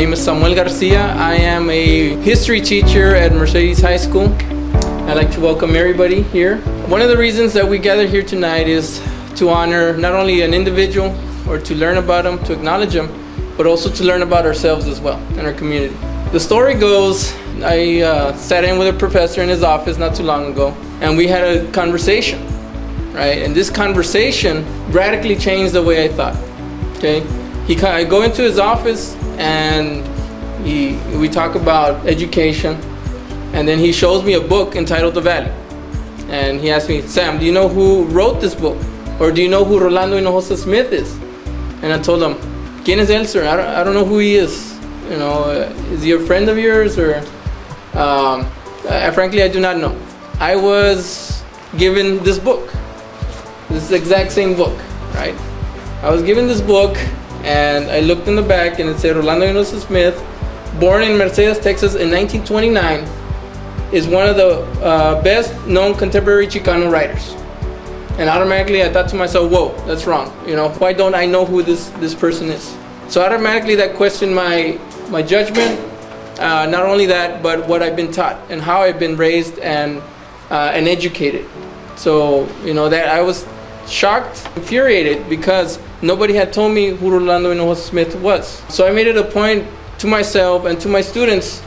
name is Samuel Garcia. I am a history teacher at Mercedes High School. I'd like to welcome everybody here. One of the reasons that we gather here tonight is to honor not only an individual or to learn about them, to acknowledge them, but also to learn about ourselves as well and our community. The story goes, I sat in with a professor in his office not too long ago, and we had a conversation, right? And this conversation radically changed the way I thought, okay? I go into his office and we talk about education, and then he shows me a book entitled The Valley. And he asked me, Sam, do you know who wrote this book? Or do you know who Rolando Hinojosa-Smith is? And I told him, ¿Quién es él, sir? I don't know who he is. You know, is he a friend of yours? Or frankly, I do not know. I was given this book. This is the exact same book, right? I was given this book, and I looked in the back, and it said Rolando Hinojosa-Smith, born in Mercedes, Texas in 1929, is one of the best known contemporary Chicano writers. And automatically I thought to myself, whoa, that's wrong. You know, why don't I know who this person is? So automatically that questioned my judgment. Not only that, but what I've been taught and how I've been raised and educated. So, you know, that I was shocked, infuriated, because nobody had told me who Rolando Hinojosa-Smith was. So I made it a point to myself and to my students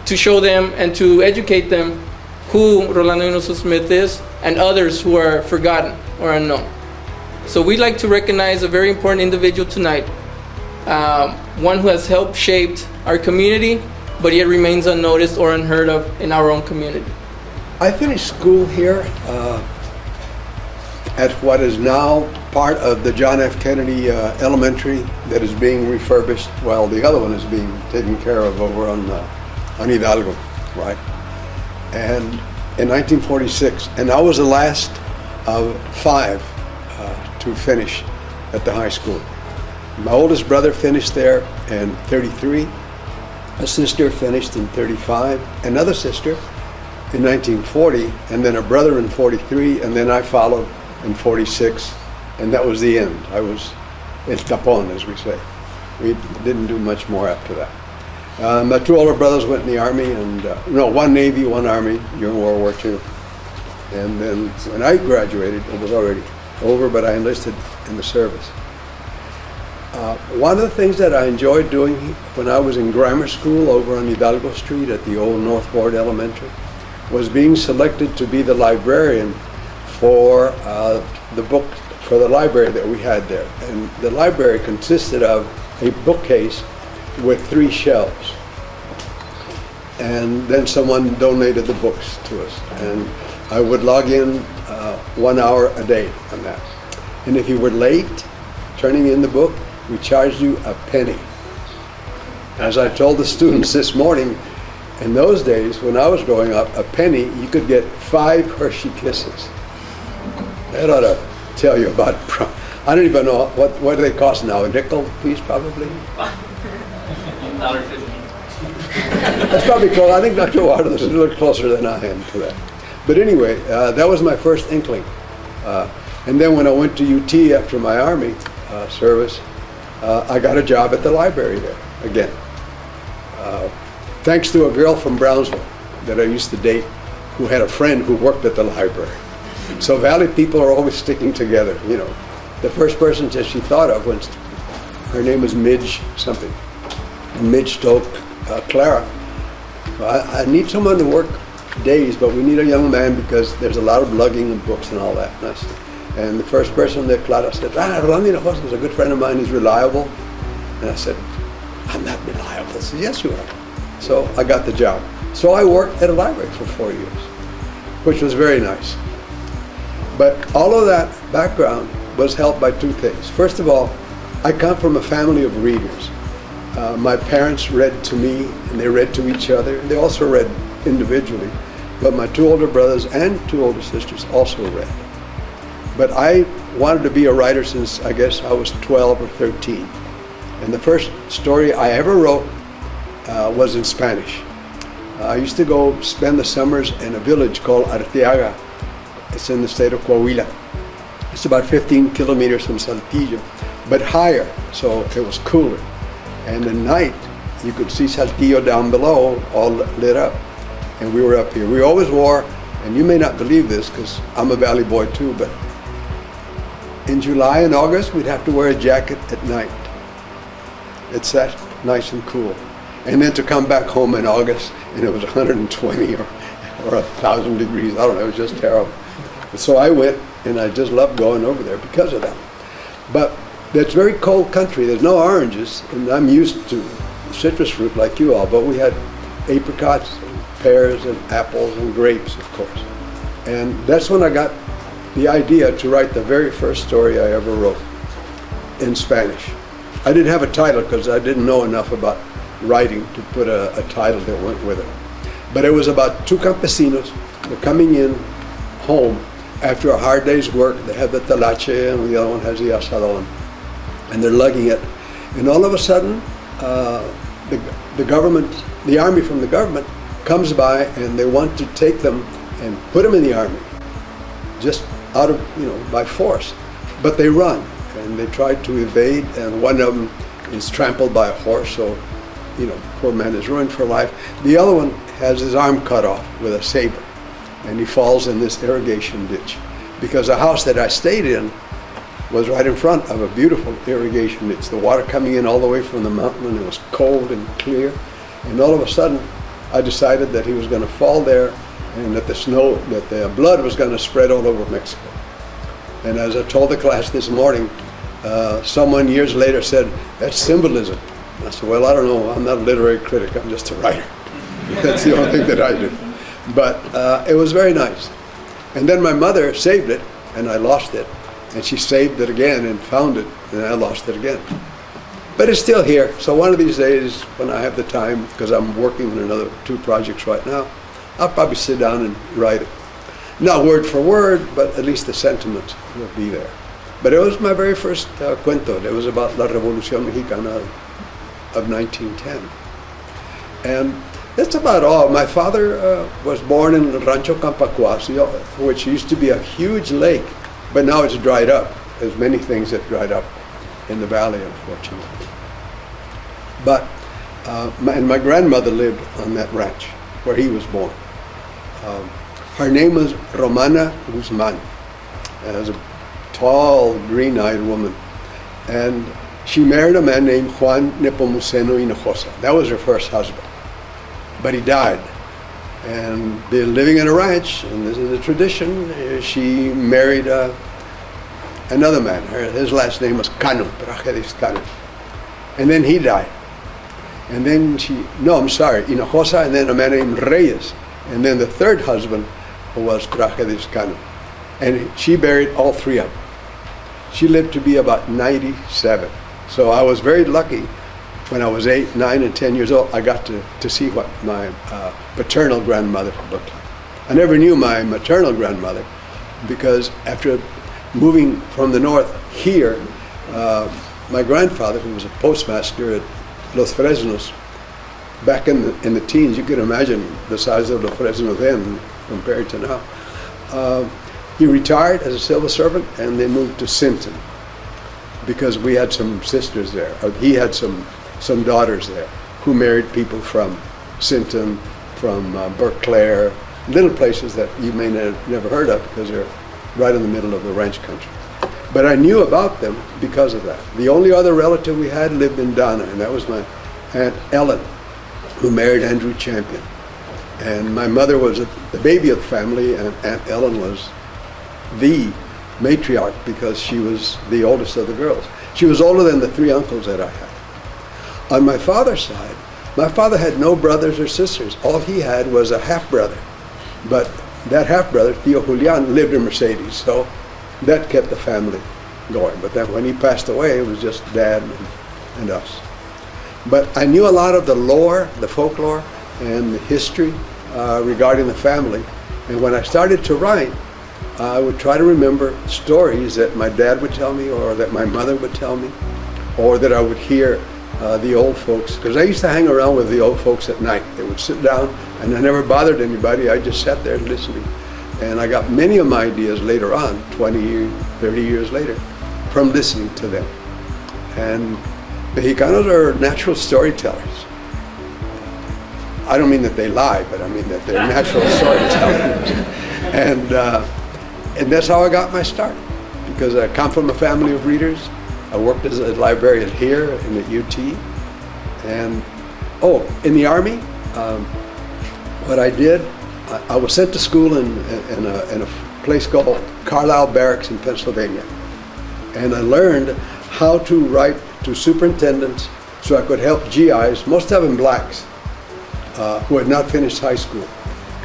to show them and to educate them who Rolando Hinojosa-Smith is and others who are forgotten or unknown. So we'd like to recognize a very important individual tonight, one who has helped shape our community, but yet remains unnoticed or unheard of in our own community. I finished school here at what is now part of the John F. Kennedy Elementary that is being refurbished while the other one is being taken care of over on Hidalgo, right? And in 1946, and I was the last of 5 to finish at the high school. My oldest brother finished there in 33, a sister finished in 35, another sister in 1940, and then a brother in 43, and then I followed in 46, and that was the end. I was el tapón, as we say. We didn't do much more after that. My 2 older brothers went in the Army, and one Navy, 1 Army during World War II. And then when I graduated, it was already over, but I enlisted in the service. One of the things that I enjoyed doing when I was in grammar school over on Hidalgo Street at the old North Ward Elementary was being selected to be the librarian for the book, for the library that we had there. And the library consisted of a bookcase with 3 shelves. And then someone donated the books to us. And I would log in 1 hour a day on that. And if you were late turning in the book, we charged you a penny. As I told the students this morning, in those days when I was growing up, a penny, you could get 5 Hershey Kisses. That ought to tell you about, I don't even know, what do they cost now? A nickel piece probably? $1.50. That's probably close. I think Dr. Waters is a little closer than I am to that. But anyway, that was my first inkling. And then when I went to UT after my Army service, I got a job at the library there again. Thanks to a girl from Brownsville that I used to date who had a friend who worked at the library. So Valley people are always sticking together, you know. The first person that she thought of, when her name was Midge something. And Midge told Clara, I need someone to work days, but we need a young man because there's a lot of lugging of books and all that. And the first person that Clara said, Rolando Hinojosa is a good friend of mine, he's reliable. And I said, I'm not reliable. She said, yes, you are. So I got the job. So I worked at a library for 4 years, which was very nice. But all of that background was helped by 2 things. First of all, I come from a family of readers. My parents read to me, and they read to each other. They also read individually, but my 2 older brothers and 2 older sisters also read. But I wanted to be a writer since I guess I was 12 or 13. And the first story I ever wrote was in Spanish. I used to go spend the summers in a village called Arteaga. It's in the state of Coahuila. It's about 15 kilometers from Saltillo, but higher, so it was cooler. And at night, you could see Saltillo down below, all lit up. And we were up here. We always wore, and you may not believe this because I'm a Valley boy too, but in July and August, we'd have to wear a jacket at night. It's that nice and cool. And then to come back home in August, and it was 120 or 1,000 degrees. I don't know, it was just terrible. So I went, and I just loved going over there because of that. But it's very cold country. There's no oranges, and I'm used to citrus fruit like you all, but we had apricots, and pears, and apples, and grapes, of course. And that's when I got the idea to write the very first story I ever wrote in Spanish. I didn't have a title because I didn't know enough about writing to put a title that went with it. But it was about two campesinos. They're coming in home after a hard day's work. They have the talache and the other one has the asadón. And they're lugging it. And all of a sudden, the government, the army from the government comes by and they want to take them and put them in the army. Just out of, by force. But they run and they try to evade, and one of them is trampled by a horse, so, poor man is ruined for life. The other one has his arm cut off with a saber, and he falls in this irrigation ditch. Because the house that I stayed in was right in front of a beautiful irrigation ditch. The water coming in all the way from the mountain, and it was cold and clear. And all of a sudden, I decided that he was going to fall there, and that the blood was going to spread all over Mexico. And as I told the class this morning, someone years later said, that's symbolism. And I said, well, I don't know, I'm not a literary critic, I'm just a writer. That's the only thing that I do. But it was very nice. And then my mother saved it, and I lost it. And she saved it again and found it, and I lost it again. But it's still here. So one of these days, when I have the time, because I'm working on another 2 projects right now, I'll probably sit down and write it. Not word for word, but at least the sentiment will be there. But it was my very first cuento. It was about La Revolución Mexicana of 1910. And that's about all. My father was born in Rancho Campacuasio, which used to be a huge lake, but now it's dried up. There's many things that dried up in the valley, unfortunately. But my grandmother lived on that ranch where he was born. Her name was Romana Guzman. She was a tall, green-eyed woman. And she married a man named Juan Nepomuceno Hinojosa. That was her first husband. But he died. And they're living in a ranch, and this is a tradition. She married another man. His last name was Cano, Praxedis Cano. And then he died. And then Hinojosa, and then a man named Reyes. And then the third husband was Praxedis Cano. And she buried all 3 of them. She lived to be about 97. So I was very lucky. When I was 8, 9, and 10 years old, I got to see what my paternal grandmother looked like. I never knew my maternal grandmother because after moving from the north here, my grandfather, who was a postmaster at Los Fresnos, back in the teens, you can imagine the size of Los Fresnos then compared to now. He retired as a civil servant, and they moved to Sinton because we had some sisters there. Or he had some daughters there who married people from Sinton, from Berkeley, little places that you may never heard of because they're right in the middle of the ranch country. But I knew about them because of that. The only other relative we had lived in Donna, and that was my Aunt Ellen, who married Andrew Champion. And my mother was the baby of the family, and Aunt Ellen was the matriarch because she was the oldest of the girls. She was older than the 3 uncles that I had. On my father's side, my father had no brothers or sisters. All he had was a half-brother. But that half-brother, Tío Julián, lived in Mercedes, so that kept the family going. But then when he passed away, it was just Dad and us. But I knew a lot of the lore, the folklore, and the history regarding the family. And when I started to write, I would try to remember stories that my dad would tell me, or that my mother would tell me, or that I would hear the old folks, because I used to hang around with the old folks at night. They would sit down, and I never bothered anybody. I just sat there listening. And I got many of my ideas later on, 20, 30 years later, from listening to them. And Mexicanos are natural storytellers. I don't mean that they lie, but I mean that they're natural storytellers. And that's how I got my start, because I come from a family of readers. I worked as a librarian here and at UT. And, in the Army, what I did, I was sent to school in a place called Carlisle Barracks in Pennsylvania. And I learned how to write to superintendents so I could help GIs, most of them blacks, who had not finished high school.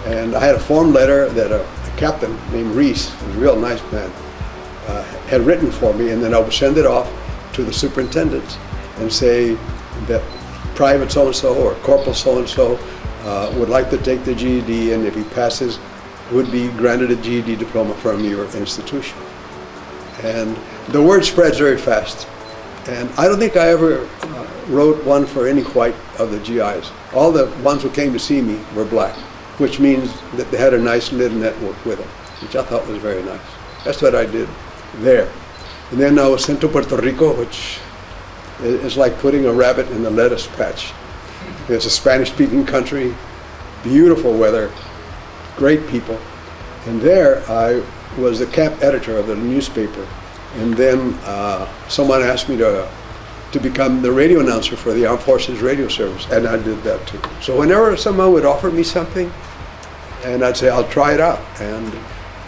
And I had a form letter that a captain named Reese, who was a real nice man, had written for me, and then I would send it off to the superintendents and say that Private so-and-so or Corporal so-and-so would like to take the GED, and if he passes, would be granted a GED diploma from your institution. And the word spreads very fast. And I don't think I ever wrote one for any white of the GIs. All the ones who came to see me were black, which means that they had a nice little network with them, which I thought was very nice. That's what I did there. And then I was sent to Puerto Rico, which is like putting a rabbit in the lettuce patch. It's a Spanish-speaking country, beautiful weather, great people. And there I was the camp editor of the newspaper. And then someone asked me to become the radio announcer for the Armed Forces Radio Service, and I did that too. So whenever someone would offer me something, and I'd say, I'll try it out, and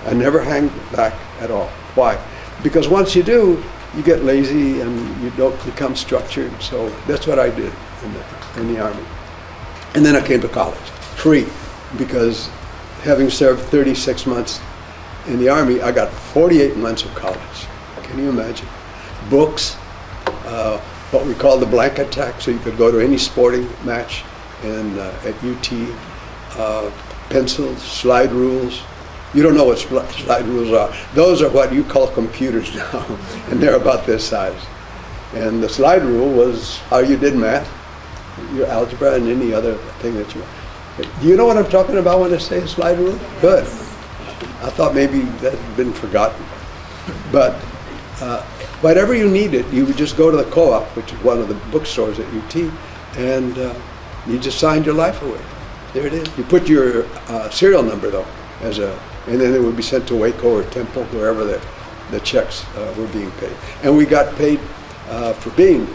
I never hang back at all. Why? Because once you do, you get lazy and you don't become structured. So that's what I did in the Army. And then I came to college, free, because having served 36 months in the Army, I got 48 months of college. Can you imagine? Books, what we call the blanket tax, so you could go to any sporting match at UT, pencils, slide rules. You don't know what slide rules are. Those are what you call computers now, and they're about this size. And the slide rule was how you did math, your algebra, and any other thing that you... Do you know what I'm talking about when I say slide rule? Good. I thought maybe that had been forgotten. But whatever you needed, you would just go to the co-op, which is one of the bookstores at UT, and you just signed your life away. There it is. You put your serial number, though, and then it would be sent to Waco or Temple, wherever the checks were being paid. And we got paid for being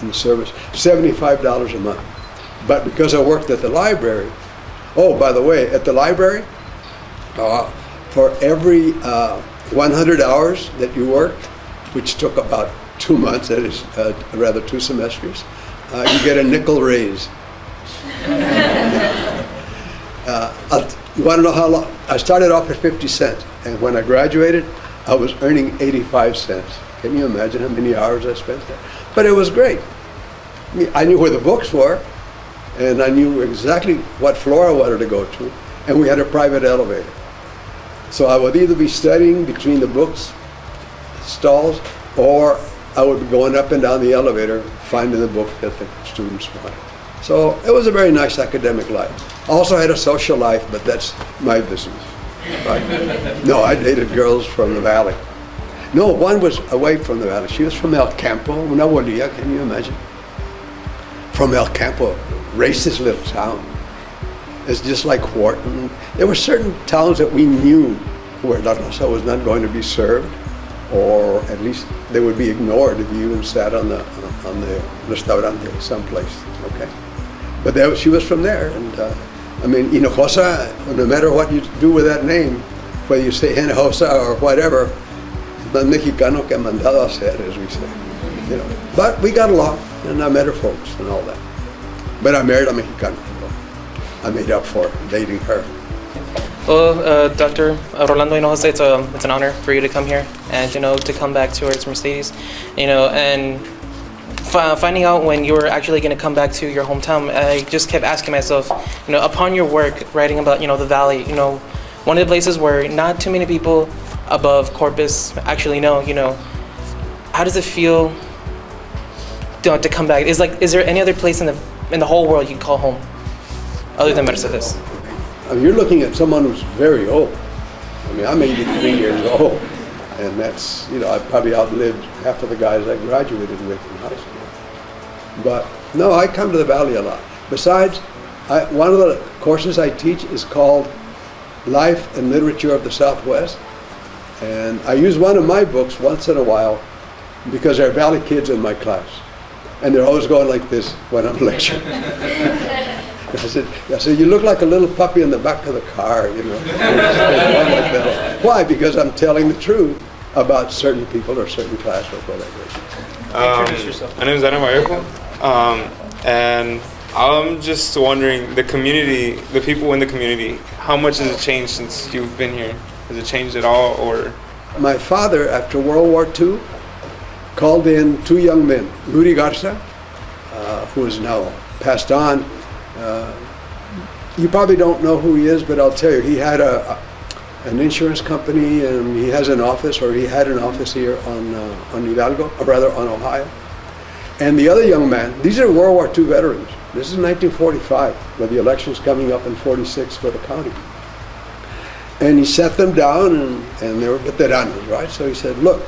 in the service $75 a month. But because I worked at the library, by the way, at the library, for every 100 hours that you worked, which took about 2 months, that is rather 2 semesters, you get a nickel raise. You want to know how long? I started off at 50 cents, and when I graduated, I was earning 85 cents. Can you imagine how many hours I spent there? But it was great. I knew where the books were, and I knew exactly what floor I wanted to go to, and we had a private elevator. So I would either be studying between the books stalls, or I would be going up and down the elevator finding the book that the students wanted. So it was a very nice academic life. I also had a social life, but that's my business. Right? No, I dated girls from the valley. No, one was away from the valley. She was from El Campo, una bolilla, can you imagine? From El Campo, racist little town. It's just like Wharton. There were certain towns that we knew where La Rosa was not going to be served, or at least they would be ignored if you even sat on the restaurante someplace. Okay, but she was from there, and I mean, Hinojosa. No matter what you do with that name, whether you say Hinojosa or whatever, más mexicano que mandado a hacer, as we say. But we got along, and I met her folks and all that. But I married a Mexicana. I made up for dating her. Well, Dr. Rolando Hinojosa, it's an honor for you to come here and to come back towards Mercedes, and finding out when you were actually going to come back to your hometown. I just kept asking myself, upon your work writing about the valley, one of the places where not too many people above Corpus actually know, how does it feel to come back? Is there any other place in the whole world you can call home other than Mercedes? I mean, you're looking at someone who's very old. I mean, I'm 83 years old, and that's, I probably outlived half of the guys I graduated with in high school. But no, I come to the valley a lot. Besides, One of the courses I teach is called Life and Literature of the Southwest. And I use one of my books once in a while because there are Valley kids in my class. And they're always going like this when I'm lecturing. I said, you look like a little puppy in the back of the car, you know. Like that. Why? Because I'm telling the truth about certain people or certain class or whatever. Introduce yourself. My name is Ana Vallejo, and I'm just wondering, the community, the people in the community, how much has it changed since you've been here? Has it changed at all, or? My father, after World War II, called in two young men, Rudy Garza, who is now passed on. You probably don't know who he is, but I'll tell you, he had an insurance company, and he has an office, or he had an office here on Hidalgo, or rather on Ohio. And the other young man, these are World War II veterans. This is 1945, when the election's coming up in 46 for the county. And he sat them down, and they were veteranos, right? So he said, look,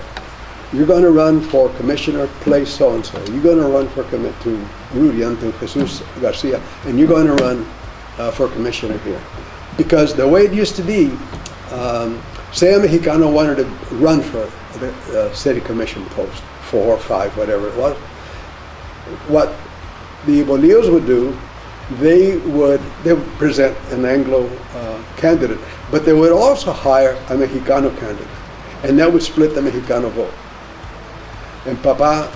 you're going to run for commissioner, place so-and-so. You're going to run to Rudy, to Jesus Garcia, and you're going to run for commissioner here. Because the way it used to be, say a Mexicano wanted to run for the city commission post, 4 or 5, whatever it was. What the Bolillos would do, they would present an Anglo candidate, but they would also hire a Mexicano candidate, and that would split the Mexicano vote. And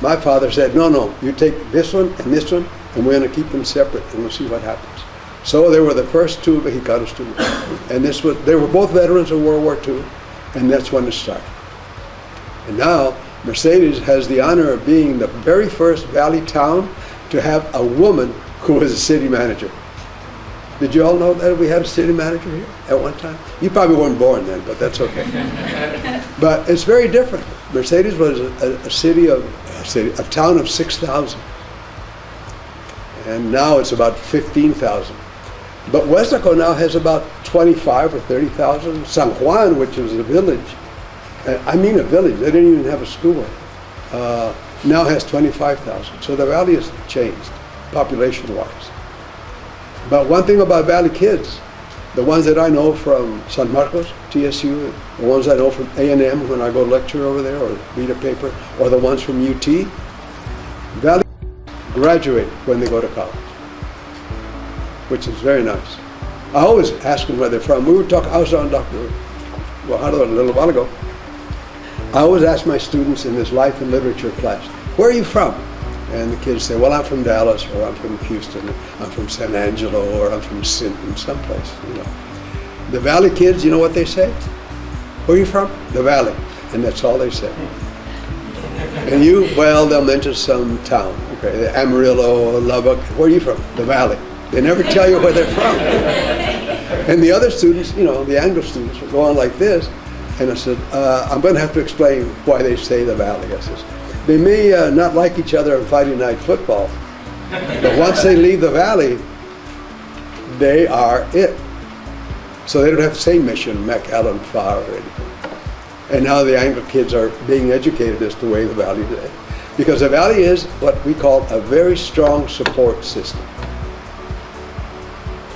my father said, no, you take this one, and we're going to keep them separate, and we'll see what happens. So they were the first two Mexicanos to move. And they were both veterans of World War II, and that's when it started. And now, Mercedes has the honor of being the very first Valley town to have a woman who was a city manager. Did you all know that we had a city manager here at one time? You probably weren't born then, but that's okay. But it's very different. Mercedes was a town of 6,000. And now it's about 15,000. But Huesaco now has about 25 or 30,000. San Juan, which is a village, I mean a village, they didn't even have a school, now has 25,000. So the valley has changed, population-wise. But one thing about Valley kids, the ones that I know from San Marcos, TSU, the ones I know from A&M when I go lecture over there or read a paper, or the ones from UT, Valley graduate when they go to college, which is very nice. I always ask them where they're from. We were talking, I was on Dr. Guajardo a little while ago. I always ask my students in this life and literature class, where are you from? And the kids say, well, I'm from Dallas, or I'm from Houston, or I'm from San Angelo, or I'm from Sinton, someplace, you know. The Valley kids, you know what they say? Where are you from? The Valley. And that's all they say. And you, well, they'll mention some town, okay, Amarillo, Lubbock. Where are you from? The Valley. They never tell you where they're from. And the other students, you know, the Anglo students, will go on like this. And I said, I'm going to have to explain why they say the Valley. I says, they may not like each other on Friday night football, but once they leave the Valley, they are it. So they don't have to say Mission, McAllen, Farr, or anything. And now the Anglo kids are being educated as to the way the Valley is. Because the Valley is what we call a very strong support system.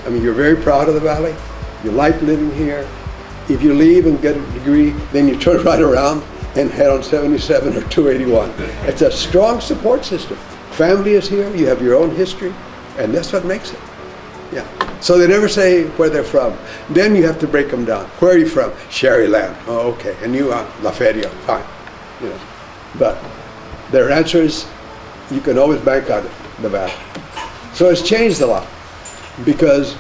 I mean, you're very proud of the Valley. You like living here. If you leave and get a degree, then you turn right around and head on 77 or 281. It's a strong support system. Family is here, you have your own history, and that's what makes it. Yeah. So they never say where they're from. Then you have to break them down. Where are you from? Sherryland. Oh, okay. And you are La Feria. Fine. You know. But their answer is, you can always bank on it, the Valley. So it's changed a lot, because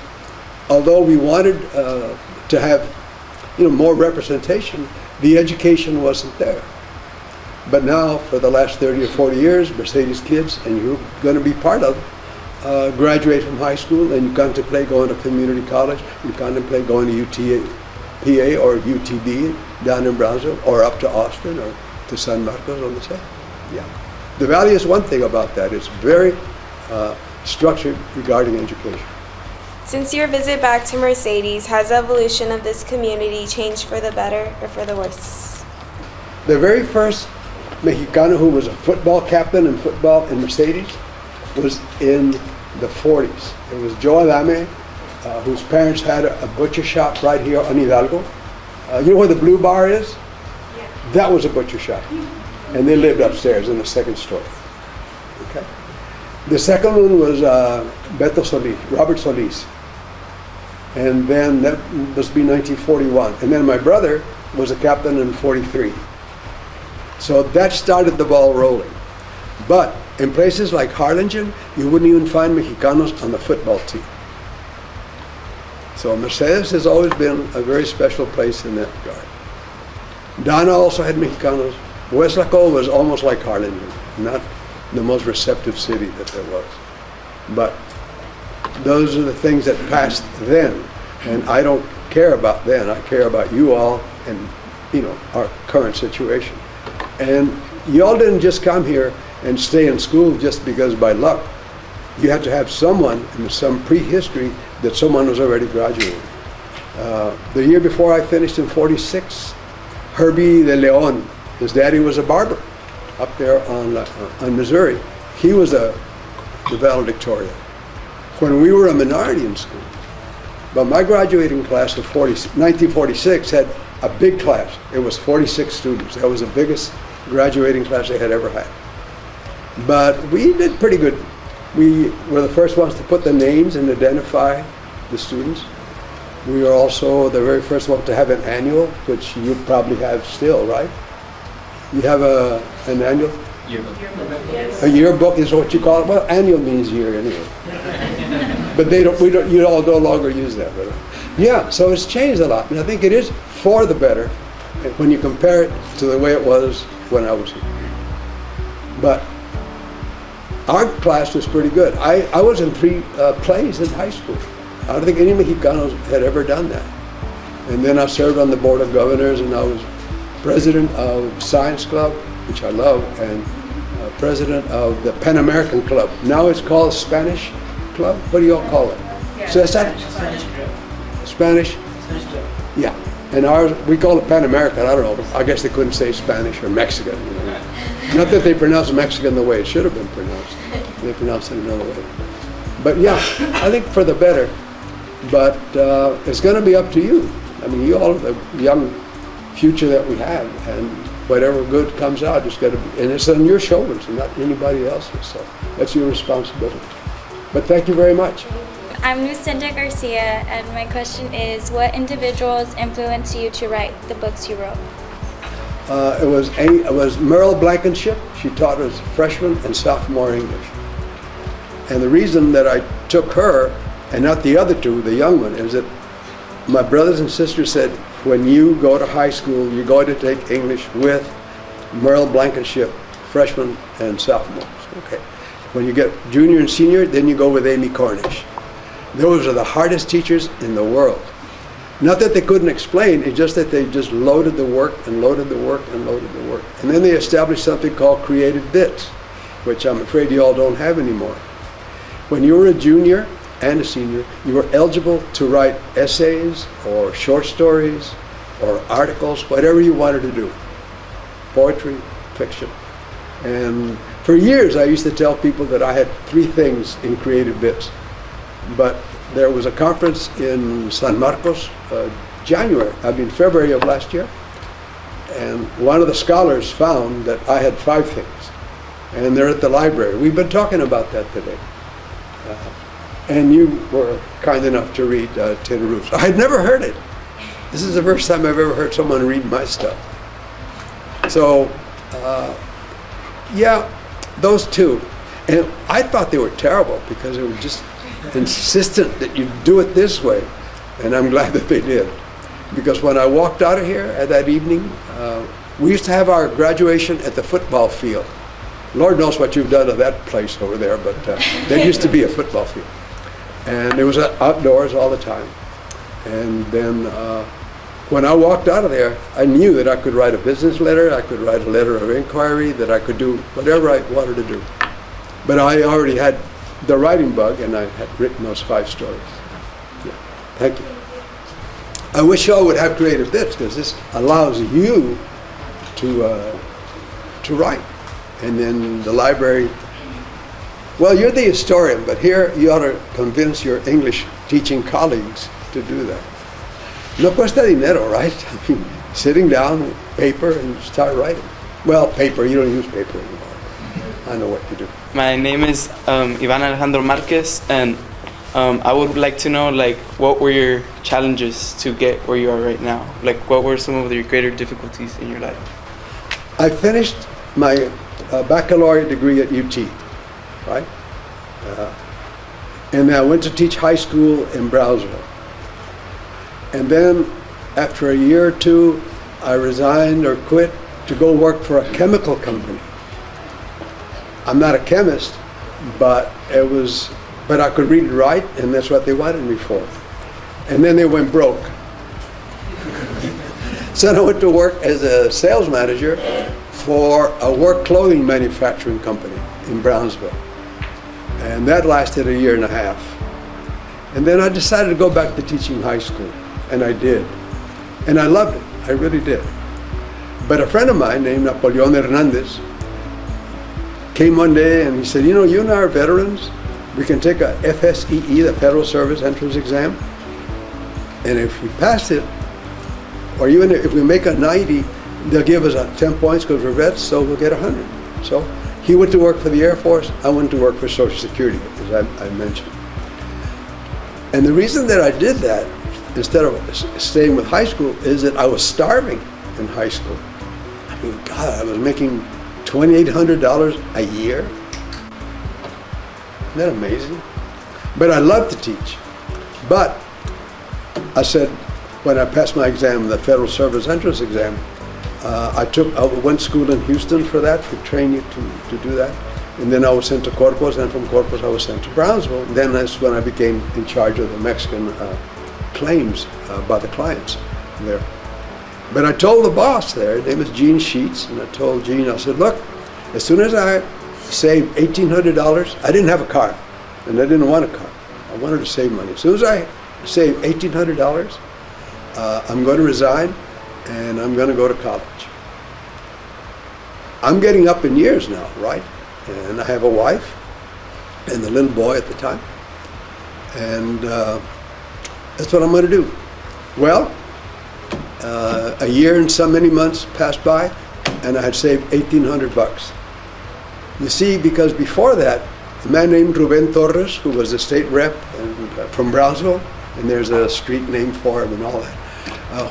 although we wanted to have, you know, more representation, the education wasn't there. But now, for the last 30 or 40 years, Mercedes kids, and you're going to be part of, graduate from high school, and you contemplate going to community college, you contemplate going to UTA, or UTD down in Brownsville, or up to Austin, or to San Marcos on the side. Yeah. The Valley is one thing about that. It's very structured regarding education. Since your visit back to Mercedes, has the evolution of this community changed for the better or for the worse? The very first Mexicano who was a football captain in football in Mercedes was in the 40s. It was Joe Adame, whose parents had a butcher shop right here on Hidalgo. You know where the Blue Bar is? That was a butcher shop. And they lived upstairs in the second story. Okay. The second one was Beto Solis, Robert Solis. And then that must be 1941. And then my brother was a captain in 43. So that started the ball rolling. But in places like Harlingen, you wouldn't even find Mexicanos on the football team. So Mercedes has always been a very special place in that regard. Donna also had Mexicanos. Hueslaco was almost like Harlingen, not the most receptive city that there was. But those are the things that passed then, and I don't care about then. I care about you all and, you know, our current situation. And y'all didn't just come here and stay in school just because by luck. You had to have someone in some prehistory that someone was already graduating. The year before I finished in 46, Herbie de Leon, his daddy was a barber up there on Missouri. He was the valedictorian. When we were a minority in school, but my graduating class of 1946 had a big class. It was 46 students. That was the biggest graduating class they had ever had. But we did pretty good. We were the first ones to put the names and identify the students. We were also the very first one to have an annual, which you probably have still, right? You have an annual? Yearbook. A yearbook is what you call it? Well, annual means year anyway. But you all no longer use that. But yeah, so it's changed a lot. And I think it is for the better when you compare it to the way it was when I was here. But our class was pretty good. I was in 3 plays in high school. I don't think any Mexicanos had ever done that. And then I served on the Board of Governors, and I was president of Science Club, which I love, and president of the Pan American Club. Now it's called Spanish Club. What do you all call it? Yeah, So that's that? Spanish? Yeah. And ours, we call it Pan American. I don't know. I guess they couldn't say Spanish or Mexican. You know. Not that they pronounce Mexican the way it should have been pronounced. They pronounce it another way. But yeah, I think for the better. But it's going to be up to you. I mean, you all are the young future that we have, and whatever good comes out, it's got to be, and it's on your shoulders and not anybody else's. So that's your responsibility. But thank you very much. I'm Lucinda Garcia, and my question is, what individuals influenced you to write the books you wrote? It was Merle Blankenship. She taught us freshman and sophomore English. And the reason that I took her and not the other two, the young one, is that my brothers and sisters said, when you go to high school, you're going to take English with Merle Blankenship, freshman and sophomore. Okay. When you get junior and senior, then you go with Amy Cornish. Those are the hardest teachers in the world. Not that they couldn't explain, it's just that they just loaded the work and loaded the work and loaded the work. And then they established something called creative bits, which I'm afraid you all don't have anymore. When you were a junior and a senior, you were eligible to write essays or short stories or articles, whatever you wanted to do. Poetry, fiction. And for years I used to tell people that I had 3 things in creative bits. But there was a conference in San Marcos, February of last year, and one of the scholars found that I had 5 things, and they're at the library. We've been talking about that today. And you were kind enough to read Tin Roofs. I had never heard it. This is the first time I've ever heard someone read my stuff. So, yeah, those 2. And I thought they were terrible because they were just insistent that you do it this way. And I'm glad that they did. Because when I walked out of here at that evening, we used to have our graduation at the football field. Lord knows what you've done to that place over there, but there used to be a football field. And it was outdoors all the time. And then when I walked out of there, I knew that I could write a business letter, I could write a letter of inquiry, that I could do whatever I wanted to do. But I already had the writing bug, and I had written those 5 stories. Yeah. Thank you. I wish y'all would have creative bits, because this allows you to write. And then the library, Well, you're the historian, but here you ought to convince your English teaching colleagues to do that. No cuesta dinero, right? I mean, sitting down, paper, and start writing. Well, paper, you don't use paper anymore. I know what you do. My name is Ivan Alejandro Marquez, and I would like to know, like, what were your challenges to get where you are right now? Like, what were some of your greater difficulties in your life? I finished my baccalaureate degree at UT, right? And I went to teach high school in Brownsville. And then, after a year or two, I resigned or quit to go work for a chemical company. I'm not a chemist, but I could read and write, and that's what they wanted me for. And then they went broke. So I went to work as a sales manager for a work clothing manufacturing company in Brownsville. And that lasted a year and a half. And then I decided to go back to teaching high school, and I did. And I loved it, I really did. But a friend of mine named Napoleon Hernandez came one day and he said, you know, you and I are veterans. We can take a FSEE, the Federal Service Entrance Exam. And if we pass it, or even if we make a 90, they'll give us 10 points because we're vets, so we'll get 100. So he went to work for the Air Force, I went to work for Social Security, as I mentioned. And the reason that I did that, instead of staying with high school, is that I was starving in high school. I mean, God, I was making $2,800 a year. Isn't that amazing? But I love to teach. But I said, when I passed my exam, the Federal Service Entrance Exam, I went to school in Houston for that, to train you to do that. And then I was sent to Corpus, and from Corpus I was sent to Brownsville. And then that's when I became in charge of the Mexican claims by the clients there. But I told the boss there, his name is Gene Sheets, and I told Gene, I said, look, as soon as I save $1,800, I didn't have a car, and I didn't want a car. I wanted to save money. As soon as I save $1,800, I'm going to resign, and I'm going to go to college. I'm getting up in years now, right? And I have a wife and a little boy at the time. And that's what I'm going to do. Well, a year and so many months passed by, and I had saved $1,800. You see, because before that, a man named Ruben Torres, who was a state rep from Brownsville, and there's a street named for him and all that.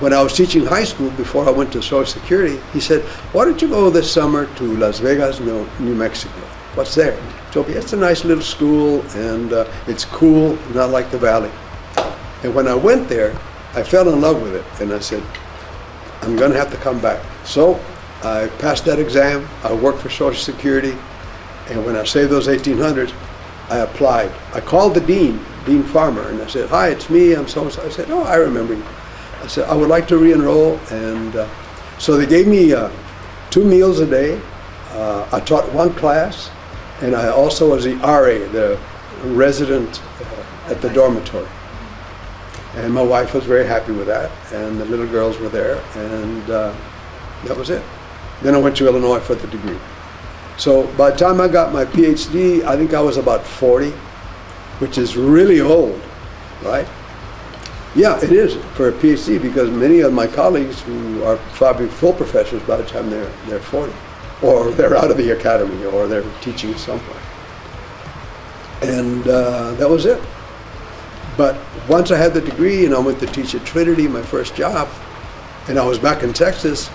When I was teaching high school, before I went to Social Security, he said, why don't you go this summer to Las Vegas, New Mexico? What's there? He told me, it's a nice little school, and it's cool, not like the Valley. And when I went there, I fell in love with it, and I said, I'm going to have to come back. So I passed that exam, I worked for Social Security, and when I saved those $1,800, I applied. I called the dean, Dean Farmer, and I said, hi, it's me, I'm so-and-so. I said, oh, I remember you. I said, I would like to re-enroll, and so they gave me 2 meals a day. I taught 1 class, and I also was the RA, the resident at the dormitory. And my wife was very happy with that, and the little girls were there, and that was it. Then I went to Illinois for the degree. So by the time I got my PhD, I think I was about 40, which is really old, right? Yeah, it is for a PhD, because many of my colleagues who are probably full professors by the time they're 40, or they're out of the academy, or they're teaching somewhere. And that was it. But once I had the degree and I went to teach at Trinity, my first job, and I was back in Texas,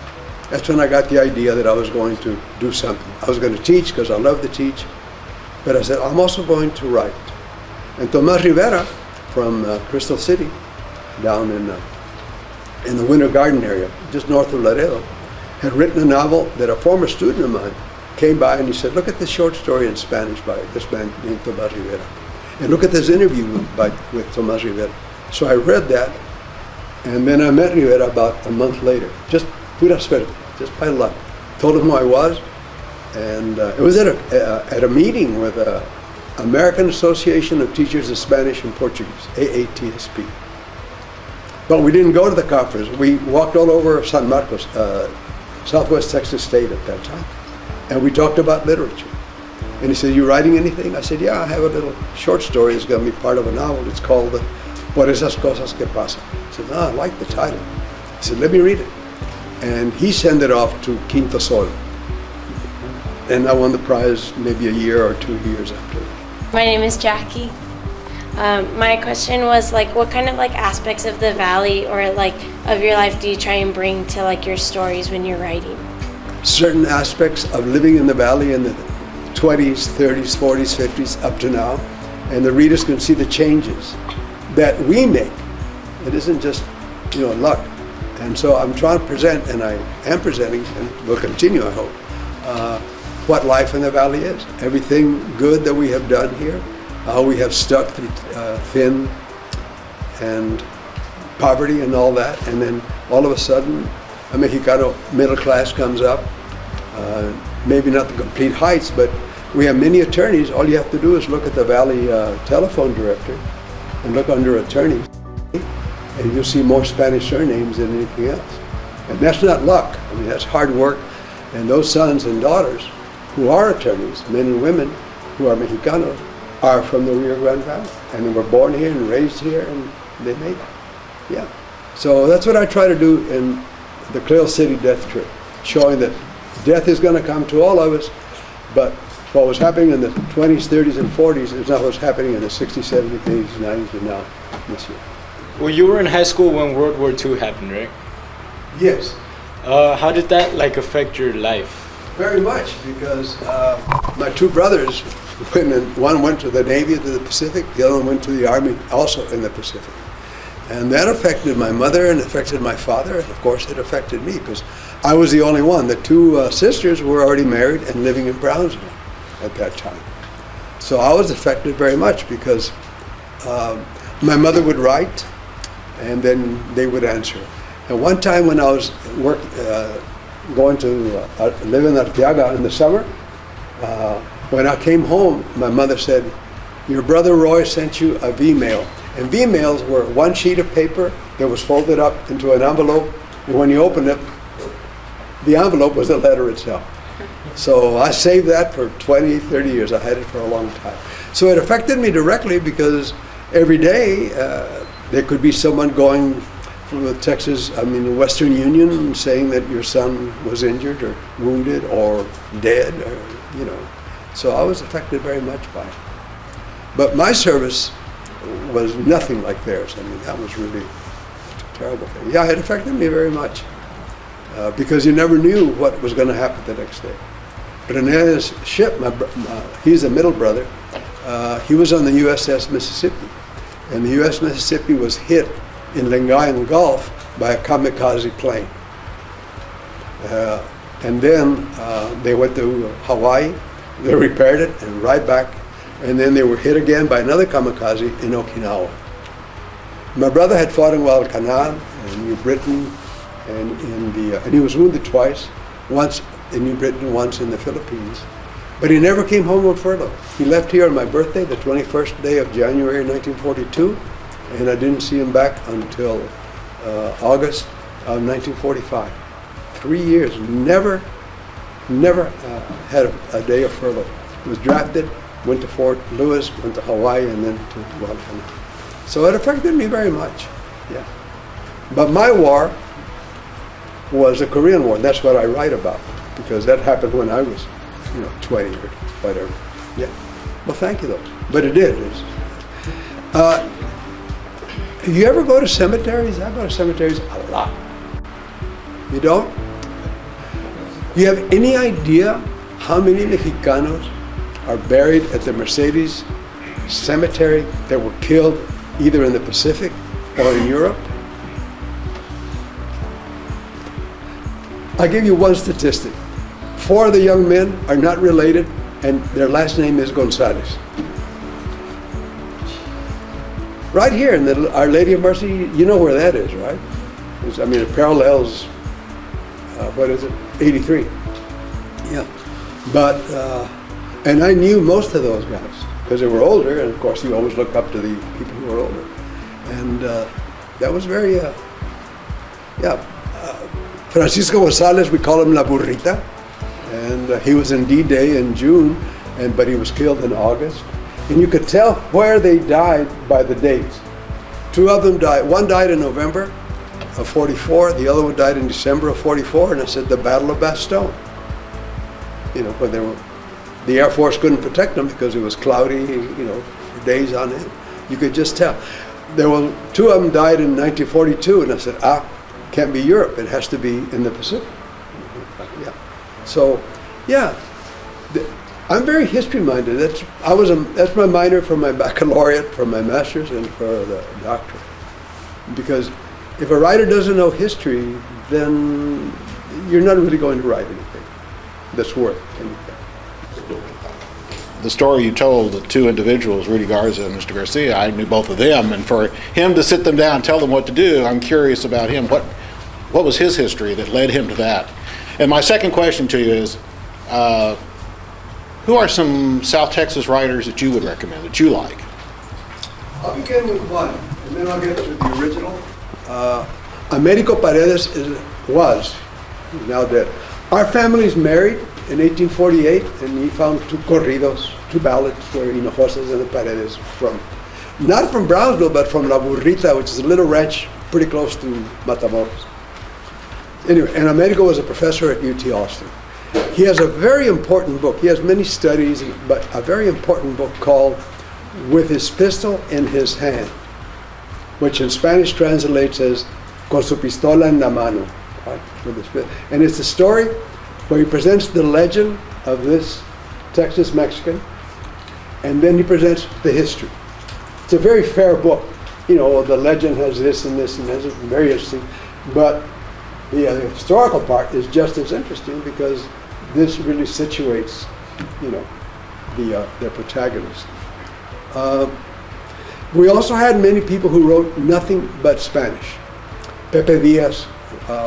that's when I got the idea that I was going to do something. I was going to teach because I love to teach, but I said, I'm also going to write. And Tomas Rivera from Crystal City, down in the Winter Garden area, just north of Laredo, had written a novel that a former student of mine came by and he said, look at this short story in Spanish by this man named Tomas Rivera. And look at this interview with Tomas Rivera. So I read that, and then I met Rivera about a month later, just pura suerte, just by luck. Told him who I was, and it was at a meeting with the American Association of Teachers of Spanish and Portuguese, AATSP. But we didn't go to the conference. We walked all over San Marcos, Southwest Texas State at that time, and we talked about literature. And he said, "You writing anything?" I said, "Yeah, I have a little short story. It's going to be part of a novel. It's called Por esas cosas que pasan." I said, "I like the title." He said, "Let me read it." And he sent it off to Quinto Sol. And I won the prize maybe a year or 2 years after that. My name is Jackie. My question was like, what kind of like aspects of the valley or like of your life do you try and bring to like your stories when you're writing? Certain aspects of living in the valley in the 20s, 30s, 40s, 50s up to now, and the readers can see the changes that we make. It isn't just, luck. And so I'm trying to present, and I am presenting, and will continue, I hope, what life in the valley is. Everything good that we have done here, how we have stuck through thin and poverty and all that, and then all of a sudden a Mexicano middle class comes up, maybe not the complete heights, but we have many attorneys. All you have to do is look at the Valley telephone director and look under attorneys, and you'll see more Spanish surnames than anything else. And that's not luck. I mean, that's hard work. And those sons and daughters who are attorneys, men and women who are Mexicanos, are from the Rio Grande Valley. And they were born here and raised here, and they made it. Yeah. So that's what I try to do in the Cleo City Death Trip, showing that death is going to come to all of us, but what was happening in the 20s, 30s, and 40s is not what's happening in the 60s, 70s, 80s, 90s, and now this year. Well, you were in high school when World War II happened, right? Yes. How did that affect your life? Very much, because my two brothers, one went to the Navy, to the Pacific, the other one went to the Army, also in the Pacific. And that affected my mother and affected my father, and of course it affected me, because I was the only one. The two sisters were already married and living in Brownsville at that time. So I was affected very much, because my mother would write, and then they would answer. And one time when I was going to live in Arteaga in the summer, when I came home, my mother said, "Your brother Roy sent you a V-mail." And V-mails were one sheet of paper that was folded up into an envelope, and when you opened it, the envelope was the letter itself. So I saved that for 20, 30 years. I had it for a long time. So it affected me directly, because every day there could be someone going from the Western Union, saying that your son was injured or wounded or dead, or, So I was affected very much by it. But my service was nothing like theirs. I mean, that was really a terrible thing. Yeah, it affected me very much, because you never knew what was going to happen the next day. But in his ship, he's a middle brother, he was on the USS Mississippi, and the USS Mississippi was hit in Lingayen Gulf by a kamikaze plane. And then they went to Hawaii, they repaired it, and right back. And then they were hit again by another kamikaze in Okinawa. My brother had fought in Guadalcanal and New Britain, and he was wounded twice, once in New Britain, once in the Philippines. But he never came home on furlough. He left here on my birthday, the 21st day of January 1942, and I didn't see him back until August of 1945. 3 years, never had a day of furlough. He was drafted, went to Fort Lewis, went to Hawaii, and then to Guadalcanal. So it affected me very much, yeah. But my war was the Korean War. That's what I write about, because that happened when I was, 20 or whatever. Yeah. Well, thank you, though. But it did. You ever go to cemeteries? I go to cemeteries a lot. You don't? You have any idea how many Mexicanos are buried at the Mercedes Cemetery that were killed either in the Pacific or in Europe? I'll give you one statistic. 4 of the young men are not related, and their last name is Gonzalez. Right here in the Our Lady of Mercy, you know where that is, right? It parallels, 83. Yeah. But, and I knew most of those guys, because they were older, and of course you always look up to the people who are older. And that was very, Francisco Gonzalez, we call him La Burrita, and he was in D-Day in June, but he was killed in August. And you could tell where they died by the dates. Two of them died. One died in November of 44. The other one died in December of 44. And I said, the Battle of Bastogne. You know, when the Air Force couldn't protect them because it was cloudy, you know, for days on end. You could just tell. Two of them died in 1942, and I said, can't be Europe. It has to be in the Pacific. Yeah. So, yeah, I'm very history-minded. That's my minor for my baccalaureate, for my master's, and for the doctorate. Because if a writer doesn't know history, then you're not really going to write anything that's worth anything. The story you told, the two individuals, Rudy Garza and Mr. Garcia, I knew both of them, and for him to sit them down and tell them what to do, I'm curious about him. What was his history that led him to that? And my second question to you is, who are some South Texas writers that you would recommend, that you like? I'll begin with one, and then I'll get to the original. Americo Paredes was, he's now dead. Our family's married in 1848, and he found two corridos, two ballads where Hinojosa's and the Paredes from. Not from Brownsville, but from La Burrita, which is a little ranch pretty close to Matamoros. Anyway, and Americo was a professor at UT Austin. He has a very important book. He has many studies, but a very important book called With His Pistol in His Hand, which in Spanish translates as Con su pistola en la mano. Right? And it's a story where he presents the legend of this Texas Mexican, and then he presents the history. It's a very fair book. You know, the legend has this and this and this, very interesting. But the historical part is just as interesting because this really situates, you know, the protagonist. We also had many people who wrote nothing but Spanish. Pepe Diaz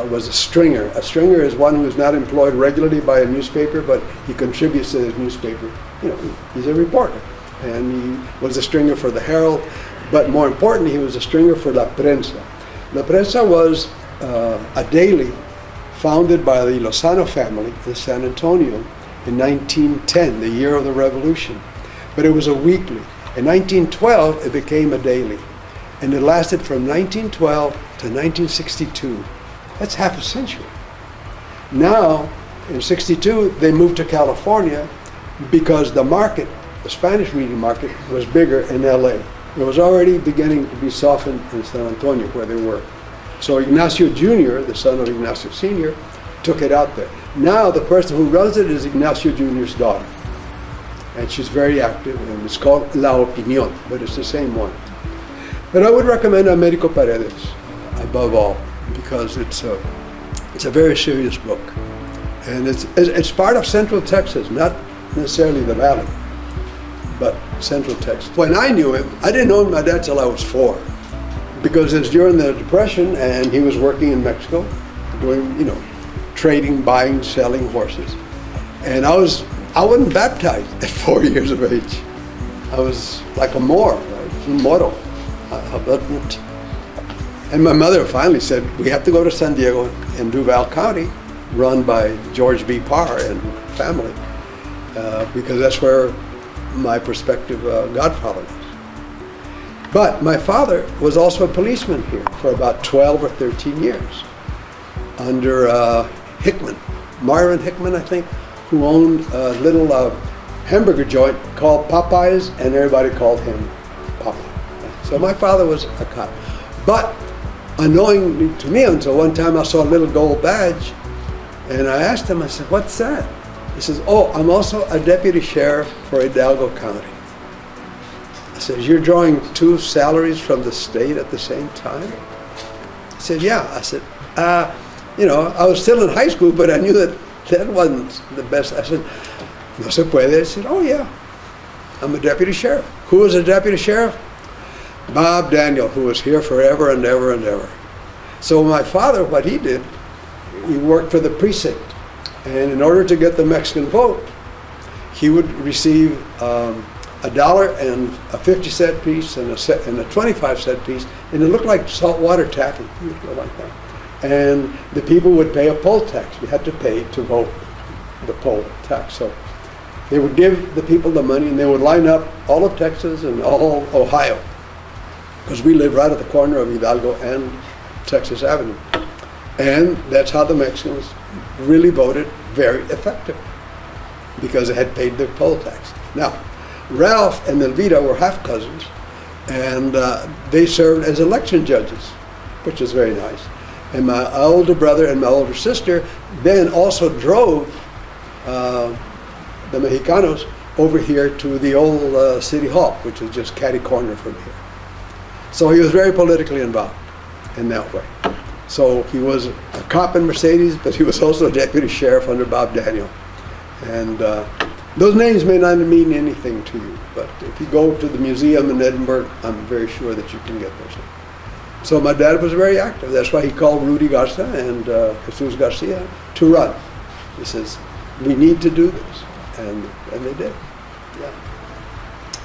was a stringer. A stringer is one who is not employed regularly by a newspaper, but he contributes to the newspaper. You know, he's a reporter. And he was a stringer for the Herald, but more importantly, he was a stringer for La Prensa. La Prensa was a daily founded by the Lozano family in San Antonio in 1910, the year of the revolution. But it was a weekly. In 1912, it became a daily. And it lasted from 1912 to 1962. That's half a century. Now, in 62, they moved to California because the market, the Spanish reading market, was bigger in LA. It was already beginning to be softened in San Antonio, where they were. So Ignacio Jr., the son of Ignacio Sr., took it out there. Now the person who runs it is Ignacio Jr.'s daughter. And she's very active, and it's called La Opinión, but it's the same one. But I would recommend Americo Paredes above all, because it's a very serious book. And it's part of Central Texas, not necessarily the Valley, but Central Texas. When I knew him, I didn't know my dad till I was 4, because it's during the Depression, and he was working in Mexico, doing, you know, trading, buying, selling horses. And I wasn't baptized at 4 years of age. I was like a Moor, right? Un Moro. And my mother finally said, we have to go to San Diego and Duval County, run by George B. Parr and family, because that's where my prospective godfather was. But my father was also a policeman here for about 12 or 13 years under Hickman, Myron Hickman, I think, who owned a little hamburger joint called Popeyes, and everybody called him Popeye. So my father was a cop. But unknowingly to me, until one time I saw a little gold badge, and I asked him, I said, what's that? He says, oh, I'm also a deputy sheriff for Hidalgo County. I said, you're drawing 2 salaries from the state at the same time? He said, yeah. I said, you know, I was still in high school, but I knew that wasn't the best. I said, no se puede. He said, oh yeah, I'm a deputy sheriff. Who was a deputy sheriff? Bob Daniel, who was here forever and ever and ever. So my father, what he did, he worked for the precinct. And in order to get the Mexican vote, he would receive $1 and a 50-cent piece and a 25-cent piece, and it looked like saltwater taffy, like that. And the people would pay a poll tax. You had to pay to vote the poll tax. So They would give the people the money, and they would line up all of Texas and all Ohio, because we live right at the corner of Hidalgo and Texas Avenue. And that's how the Mexicans really voted very effective, because they had paid their poll tax. Now, Ralph and Elvira were half cousins, and they served as election judges, which was very nice. And my older brother and my older sister then also drove the Mexicanos over here to the old City Hall, which is just catty corner from here. So he was very politically involved in that way. So he was a cop in Mercedes, but he was also a deputy sheriff under Bob Daniel. And those names may not mean anything to you, but if you go to the museum in Edinburgh, I'm very sure that you can get those names. So my dad was very active. That's why he called Rudy Garza and Jesus Garcia to run. He says, we need to do this. And they did. Yeah.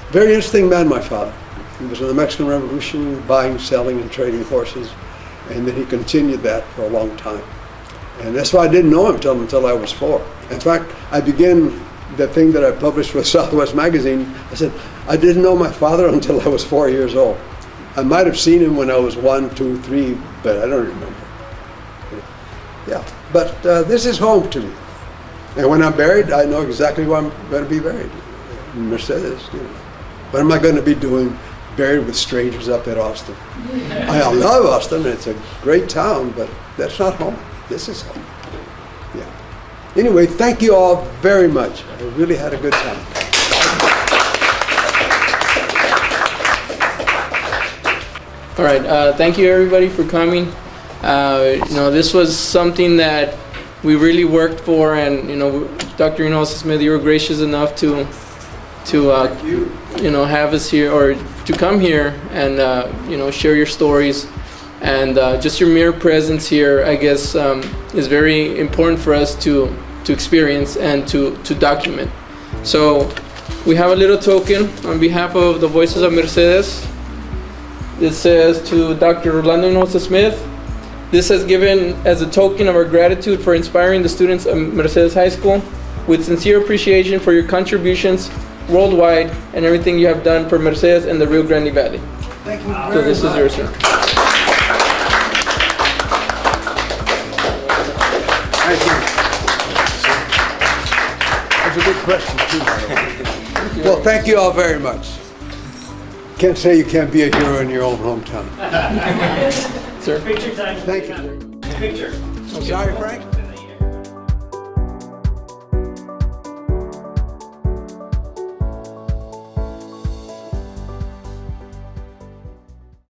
Very interesting man, my father. He was in the Mexican Revolution, buying, selling, and trading horses. And then he continued that for a long time. And that's why I didn't know him until I was 4. In fact, I began the thing that I published with Southwest Magazine. I said, I didn't know my father until I was 4 years old. I might have seen him when I was 1, 2, 3, but I don't remember. Yeah, but this is home to me. And when I'm buried, I know exactly where I'm going to be buried. In Mercedes, you know. What am I going to be doing buried with strangers up at Austin? I love Austin. It's a great town, but that's not home. This is home. Yeah. Anyway, thank you all very much. I really had a good time. All right, thank you everybody for coming. This was something that we really worked for, and Dr. Hinojosa-Smith, you were gracious enough to have us here, or to come here and share your stories, and just your mere presence here, I guess, is very important for us to experience and to document. So we have a little token on behalf of the Voices of Mercedes. It says, to Dr. Rolando Hinojosa-Smith, this is given as a token of our gratitude for inspiring the students of Mercedes High School, with sincere appreciation for your contributions worldwide and everything you have done for Mercedes and the Rio Grande Valley. Thank you very much. So this is yours, sir. Thank you. That's a good question, too, by the way. Well, thank you all very much. Can't say you can't be a hero in your own hometown. Sir. Thank you. Picture. Sorry, Frank?